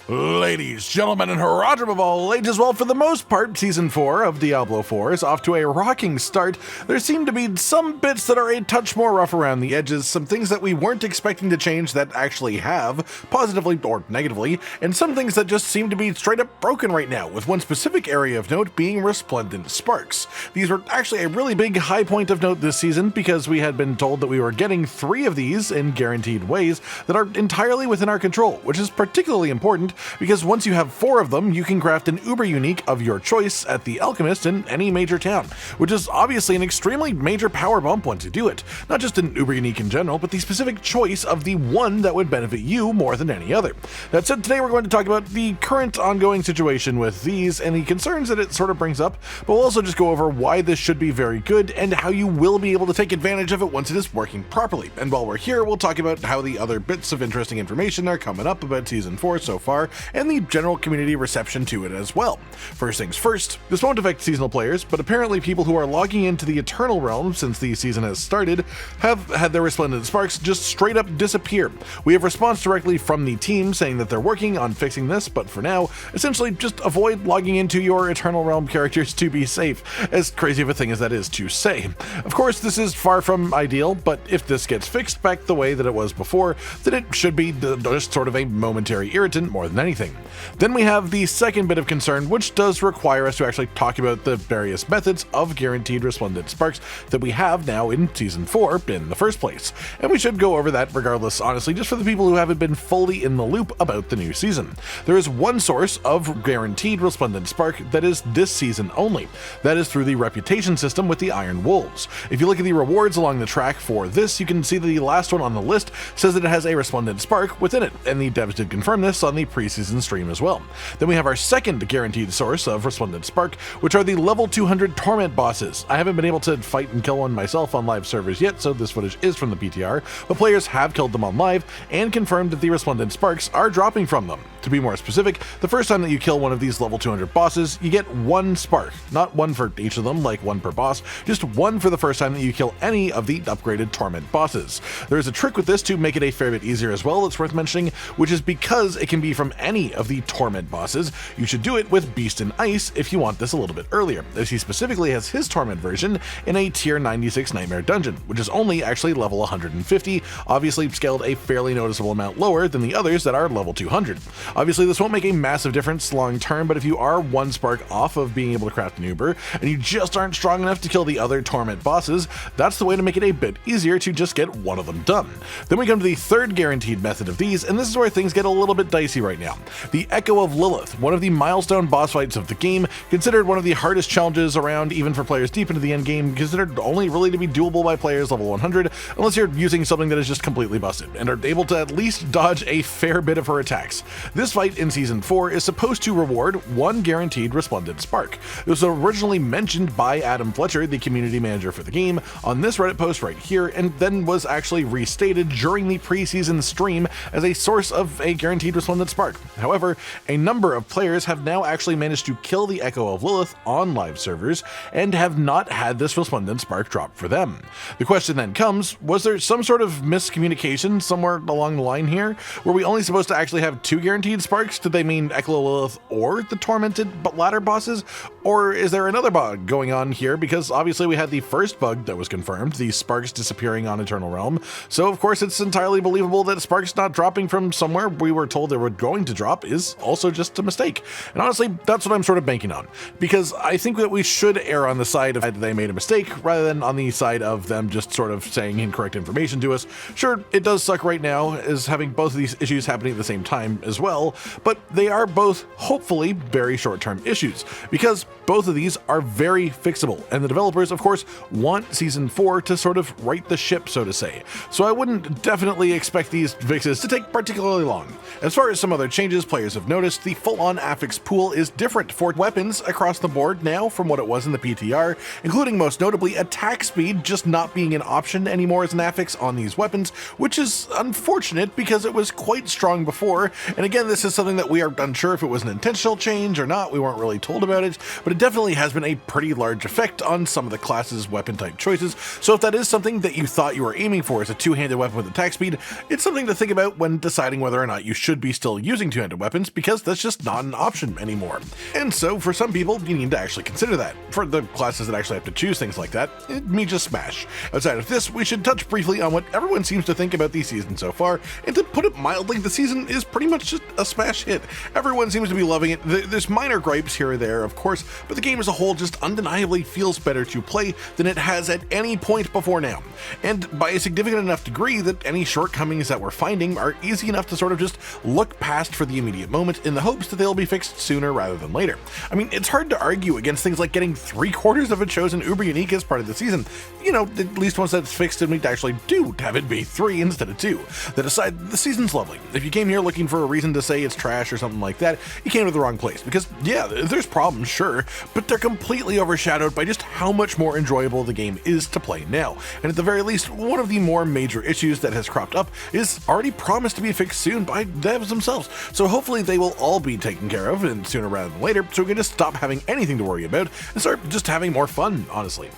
Ladies, gentlemen, and Haradrim of all ages, well, for the most part, Season 4 of Diablo 4 is off to a rocking start. There seem to be some bits that are a touch more rough around the edges, some things that we weren't expecting to change that actually have, positively or negatively, and some things that just seem to be straight up broken right now, with one specific area of note being Resplendent sparks. These were actually a really big high point of note this season because we had been told that we were getting 3 of these in guaranteed ways that are entirely within our control, which is particularly important because once you have 4 of them, you can craft an uber unique of your choice at the Alchemist in any major town, which is obviously an extremely major power bump once you do it. Not just an uber unique in general, but the specific choice of the one that would benefit you more than any other. That said, today we're going to talk about the current ongoing situation with these and the concerns that it sort of brings up, but we'll also just go over why this should be very good and how you will be able to take advantage of it once it is working properly. And while we're here, we'll talk about how the other bits of interesting information are coming up about Season 4 so far, and the general community reception to it as well. First things first, this won't affect seasonal players, but apparently people who are logging into the Eternal Realm since the season has started have had their Resplendent sparks just straight up disappear. We have response directly from the team saying that they're working on fixing this, but for now, essentially just avoid logging into your Eternal Realm characters to be safe, as crazy of a thing as that is to say. Of course, this is far from ideal, but if this gets fixed back the way that it was before, then it should be just sort of a momentary irritant more than anything. Then we have the second bit of concern, which does require us to actually talk about the various methods of guaranteed Resplendent sparks that we have now in Season 4 in the first place. And we should go over that regardless, honestly, just for the people who haven't been fully in the loop about the new season. There is one source of guaranteed Resplendent spark that is this season only. That is through the reputation system with the Iron Wolves. If you look at the rewards along the track for this, you can see that the last one on the list says that it has a Resplendent spark within it, and the devs did confirm this on the preseason stream as well. Then we have our second guaranteed source of Resplendent spark, which are the level 200 torment bosses. I haven't been able to fight and kill one myself on live servers yet, so this footage is from the PTR, but players have killed them on live and confirmed that the Resplendent sparks are dropping from them. To be more specific, the first time that you kill one of these level 200 bosses, you get 1 spark. Not 1 for each of them, like 1 per boss, just 1 for the first time that you kill any of the upgraded torment bosses. There is a trick with this to make it a fair bit easier as well, it's worth mentioning, which is because it can be from any of the torment bosses, you should do it with Beast and Ice if you want this a little bit earlier, as he specifically has his torment version in a tier 96 Nightmare dungeon, which is only actually level 150, obviously scaled a fairly noticeable amount lower than the others that are level 200. Obviously this won't make a massive difference long term, but if you are 1 spark off of being able to craft an Uber, and you just aren't strong enough to kill the other torment bosses, that's the way to make it a bit easier to just get 1 of them done. Then we come to the third guaranteed method of these, and this is where things get a little bit dicey right now. The Echo of Lilith, one of the milestone boss fights of the game, considered one of the hardest challenges around even for players deep into the endgame, considered only really to be doable by players level 100, unless you're using something that is just completely busted, and are able to at least dodge a fair bit of her attacks. This fight in Season 4 is supposed to reward 1 guaranteed Resplendent spark. It was originally mentioned by Adam Fletcher, the community manager for the game, on this Reddit post right here, and then was actually restated during the preseason stream as a source of a guaranteed Resplendent spark. However, a number of players have now actually managed to kill the Echo of Lilith on live servers and have not had this Resplendent spark drop for them. The question then comes, was there some sort of miscommunication somewhere along the line here? Were we only supposed to actually have 2 guaranteed sparks? Did they mean Echo of Lilith or the tormented ladder bosses? Or is there another bug going on here? Because obviously we had the first bug that was confirmed, the sparks disappearing on Eternal Realm, so of course it's entirely believable that sparks not dropping from somewhere we were told they were going to drop is also just a mistake. And honestly, that's what I'm sort of banking on, because I think that we should err on the side of they made a mistake rather than on the side of them just sort of saying incorrect information to us. Sure, it does suck right now as having both of these issues happening at the same time as well, but they are both hopefully very short-term issues, because both of these are very fixable, and the developers of course want Season 4 to sort of right the ship, so to say. So I wouldn't definitely expect these fixes to take particularly long. As far as some other changes players have noticed, the full-on affix pool is different for weapons across the board now from what it was in the PTR, including most notably attack speed just not being an option anymore as an affix on these weapons, which is unfortunate because it was quite strong before, and again Again, this is something that we are unsure if it was an intentional change or not. We weren't really told about it, but it definitely has been a pretty large effect on some of the class's weapon type choices. So if that is something that you thought you were aiming for as a two-handed weapon with attack speed, it's something to think about when deciding whether or not you should be still using two-handed weapons, because that's just not an option anymore. And so for some people, you need to actually consider that. For the classes that actually have to choose things like that, me just smash. Outside of this, we should touch briefly on what everyone seems to think about the season so far, and to put it mildly, the season is pretty much just a smash hit. Everyone seems to be loving it. There's minor gripes here or there, of course, but the game as a whole just undeniably feels better to play than it has at any point before now. And by a significant enough degree that any shortcomings that we're finding are easy enough to sort of just look past for the immediate moment in the hopes that they'll be fixed sooner rather than later. I mean, it's hard to argue against things like getting 3/4 of it chosen uber unique as part of the season. You know, at least once that's fixed and we actually do have it be 3 instead of 2. That aside, the season's lovely. If you came here looking for a reason to say it's trash or something like that, you came to the wrong place, because yeah, there's problems, sure, but they're completely overshadowed by just how much more enjoyable the game is to play now. And at the very least, one of the more major issues that has cropped up is already promised to be fixed soon by devs themselves. So hopefully they will all be taken care of, and sooner rather than later, so we can just stop having anything to worry about and start just having more fun, honestly.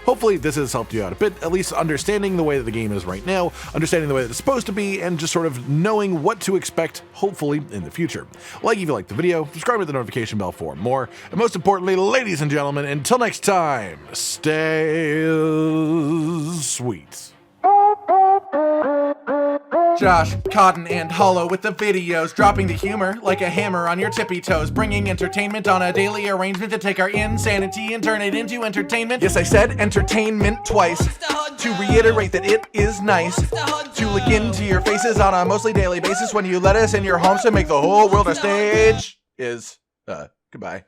Hopefully this has helped you out a bit, at least understanding the way that the game is right now, understanding the way that it's supposed to be, and just sort of knowing what to expect, hopefully, in the future. Like if you liked the video, subscribe with the notification bell for more, and most importantly, ladies and gentlemen, until next time, stay sweet. Josh, Cotton, and Hollow with the videos, dropping the humor like a hammer on your tippy toes, bringing entertainment on a daily arrangement to take our insanity and turn it into entertainment. Yes, I said entertainment twice, to reiterate that it is nice to look into your faces on a mostly daily basis when you let us in your homes to make the whole world a stage. Goodbye.